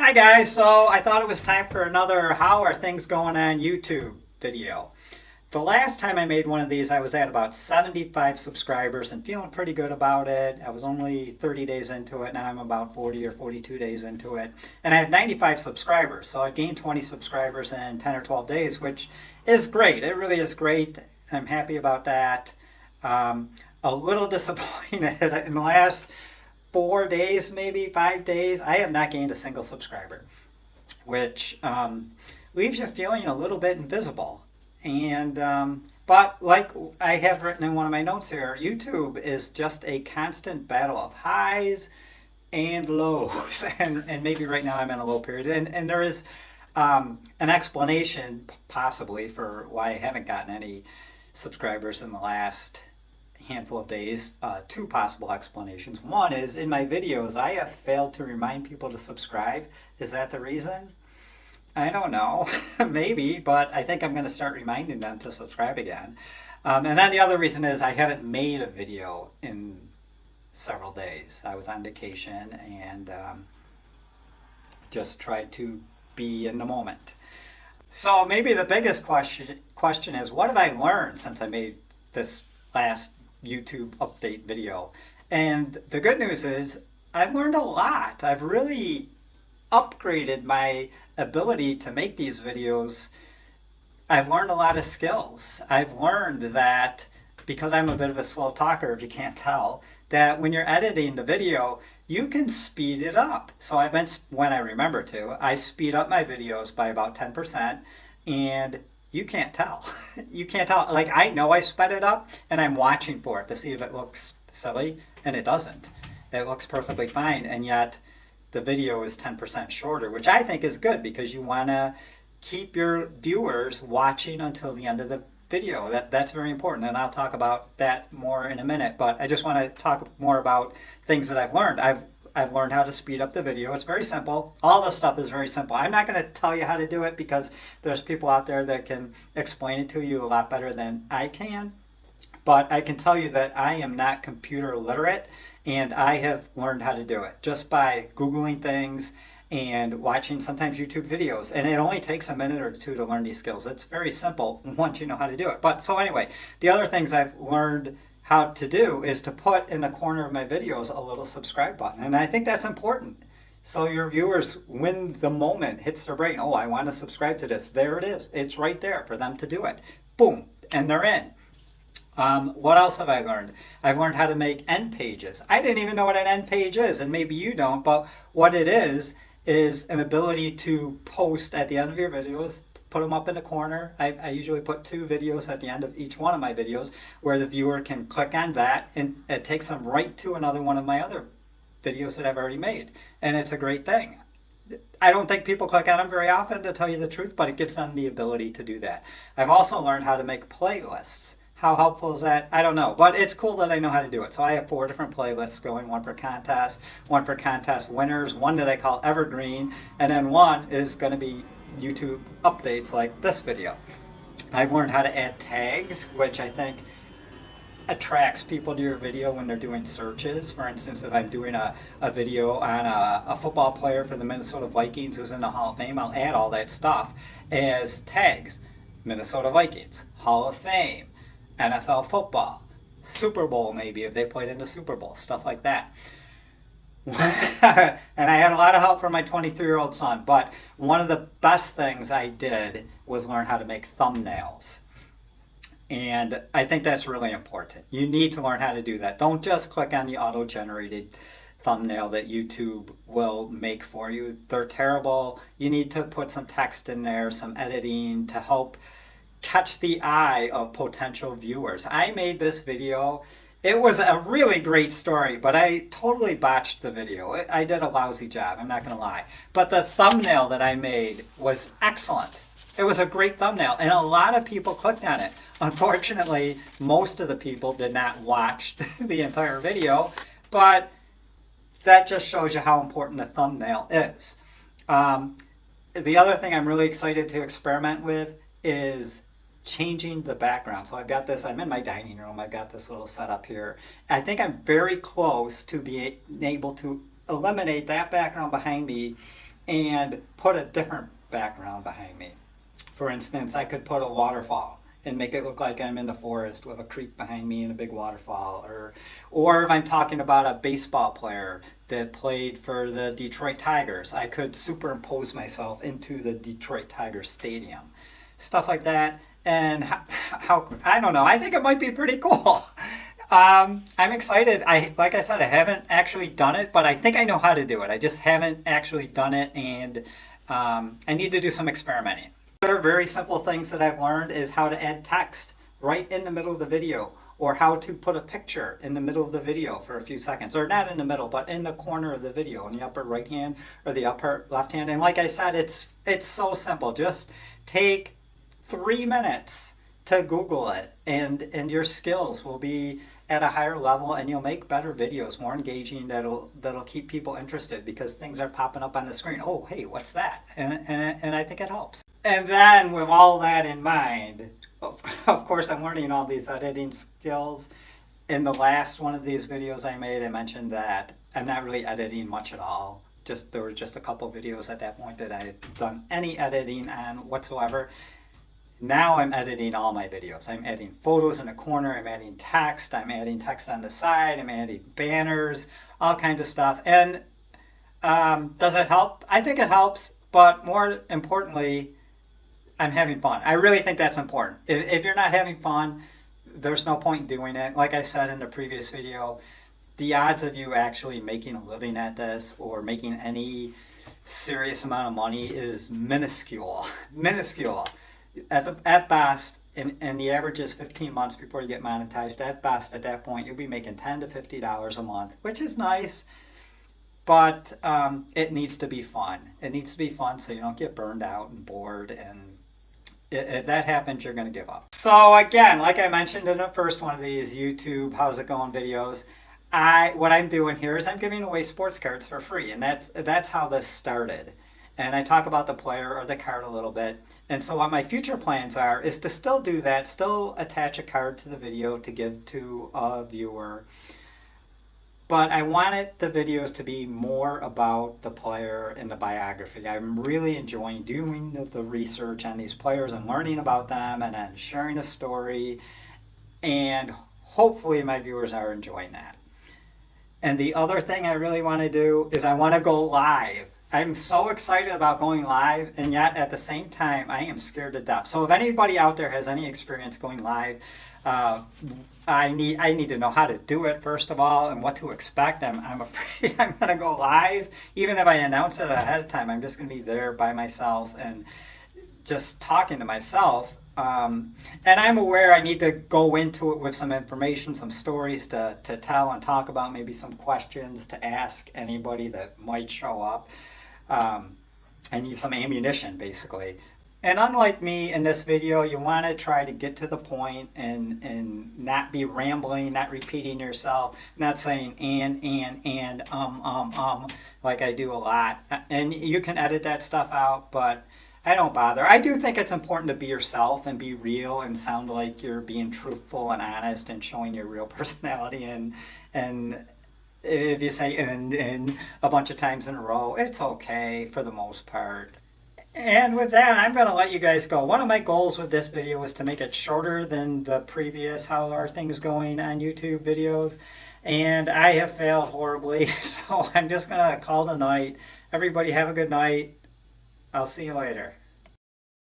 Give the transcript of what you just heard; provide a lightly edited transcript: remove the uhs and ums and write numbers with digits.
Hi guys, so I thought it was time for another How Are Things Going on YouTube video. The last time I made one of these I was at about 75 subscribers and feeling pretty good about it. I was only 30 days into it, now I'm about 40 or 42 days into it. And I have 95 subscribers, so I've gained 20 subscribers in 10 or 12 days, which is great. It really is great. I'm happy about that. A little disappointed in the last 4 days, maybe 5 days, I have not gained a single subscriber, which leaves you feeling a little bit invisible. And but like I have written in one of my notes here, YouTube is just a constant battle of highs and lows. And maybe right now I'm in a low period. And there is an explanation possibly for why I haven't gotten any subscribers in the last handful of days. Two possible explanations. One is in my videos I have failed to remind people to subscribe. Is that the reason? I don't know. Maybe, but I think I'm going to start reminding them to subscribe again. And then the other reason is I haven't made a video in several days. I was on vacation and just tried to be in the moment. So maybe the biggest question is, what have I learned since I made this last YouTube update video? And the good news is I've learned a lot. I've really upgraded my ability to make these videos. I've learned a lot of skills. I've learned that, because I'm a bit of a slow talker, if you can't tell, that when you're editing the video, you can speed it up. So I've been, when I remember to, I speed up my videos by about 10%, and you can't tell. You can't tell. Like, I know I sped it up, and I'm watching for it to see if it looks silly, and it doesn't. It looks perfectly fine, and yet the video is 10% shorter, which I think is good because you want to keep your viewers watching until the end of the video. That's very important, and I'll talk about that more in a minute. But I just want to talk more about things that I've learned. I've learned how to speed up the video. It's very simple. All this stuff is very simple. I'm not going to tell you how to do it because there's people out there that can explain it to you a lot better than I can. But I can tell you that I am not computer literate, and I have learned how to do it just by Googling things and watching sometimes YouTube videos. And it only takes a minute or two to learn these skills. It's very simple once you know how to do it. But so anyway, the other things I've learned how to do is to put in the corner of my videos a little subscribe button. And I think that's important. So your viewers, when the moment hits their brain, oh, I want to subscribe to this, there it is. It's right there for them to do it. Boom, and they're in. What else have I learned? I've learned how to make end pages. I didn't even know what an end page is, and maybe you don't, but what it is an ability to post at the end of your videos, put them up in the corner. I usually put 2 videos at the end of each one of my videos where the viewer can click on that, and it takes them right to another one of my other videos that I've already made. And it's a great thing. I don't think people click on them very often, to tell you the truth, but it gives them the ability to do that. I've also learned how to make playlists. How helpful is that? I don't know, but it's cool that I know how to do it. So I have 4 different playlists going, one for contests, one for contest winners, one that I call Evergreen, and then one is going to be YouTube updates like this video. I've learned how to add tags, which I think attracts people to your video when they're doing searches. For instance, if I'm doing a video on a football player for the Minnesota Vikings who's in the Hall of Fame, I'll add all that stuff as tags. Minnesota Vikings, Hall of Fame, NFL football, Super Bowl maybe if they played in the Super Bowl, stuff like that. And I had a lot of help from my 23-year-old son, but one of the best things I did was learn how to make thumbnails. And I think that's really important. You need to learn how to do that. Don't just click on the auto-generated thumbnail that YouTube will make for you. They're terrible. You need to put some text in there, some editing to help catch the eye of potential viewers. I made this video. It was a really great story, but I totally botched the video. I did a lousy job, I'm not going to lie. But the thumbnail that I made was excellent. It was a great thumbnail, and a lot of people clicked on it. Unfortunately, most of the people did not watch the entire video, but that just shows you how important a thumbnail is. The other thing I'm really excited to experiment with is changing the background. So I've got this, I'm in my dining room, I've got this little setup here. I think I'm very close to being able to eliminate that background behind me and put a different background behind me. For instance, I could put a waterfall and make it look like I'm in the forest with a creek behind me and a big waterfall. Or if I'm talking about a baseball player that played for the Detroit Tigers, I could superimpose myself into the Detroit Tigers stadium. Stuff like that. And how I don't know, I think it might be pretty cool. I'm excited. Like I said, I haven't actually done it, but I think I know how to do it. I just haven't actually done it, and I need to do some experimenting. Other very simple things that I've learned is how to add text right in the middle of the video, or how to put a picture in the middle of the video for a few seconds, or not in the middle, but in the corner of the video, in the upper right hand or the upper left hand. And like I said, it's so simple. Just take 3 minutes to Google it, and your skills will be at a higher level, and you'll make better videos, more engaging, that'll keep people interested, because things are popping up on the screen. Oh, hey, what's that? And I think it helps. And then with all that in mind, of course, I'm learning all these editing skills. In the last one of these videos I made, I mentioned that I'm not really editing much at all. There were just a couple videos at that point that I had done any editing on whatsoever. Now I'm editing all my videos. I'm adding photos in the corner, I'm adding text on the side, I'm adding banners, all kinds of stuff. And does it help? I think it helps, but more importantly, I'm having fun. I really think that's important. If you're not having fun, there's no point in doing it. Like I said in the previous video, the odds of you actually making a living at this or making any serious amount of money is minuscule. Minuscule. At best, and the average is 15 months before you get monetized. At best, at that point, you'll be making $10 to $50 a month, which is nice, but it needs to be fun. It needs to be fun so you don't get burned out and bored, and if that happens, you're going to give up. So again, like I mentioned in the first one of these YouTube how's it going videos, what I'm doing here is I'm giving away sports cards for free, and that's how this started. And I talk about the player or the card a little bit. And so what my future plans are is to still do that, still attach a card to the video to give to a viewer. But I wanted the videos to be more about the player and the biography. I'm really enjoying doing the research on these players and learning about them and then sharing the story. And hopefully my viewers are enjoying that. And the other thing I really want to do is I want to go live. I'm so excited about going live, and yet at the same time, I am scared to death. So if anybody out there has any experience going live, I need to know how to do it, first of all, and what to expect. I'm afraid I'm going to go live. Even if I announce it ahead of time, I'm just going to be there by myself and just talking to myself. And I'm aware I need to go into it with some information, some stories to tell and talk about, maybe some questions to ask anybody that might show up. I need some ammunition, basically. And unlike me in this video, you want to try to get to the point and not be rambling, not repeating yourself, not saying and, like I do a lot. And you can edit that stuff out, but I don't bother. I do think it's important to be yourself and be real and sound like you're being truthful and honest and showing your real personality. And if you say and a bunch of times in a row, it's okay for the most part. And with that, I'm going to let you guys go. One of my goals with this video was to make it shorter than the previous How Are Things Going on YouTube videos. And I have failed horribly, so I'm just going to call it a night. Everybody have a good night. I'll see you later.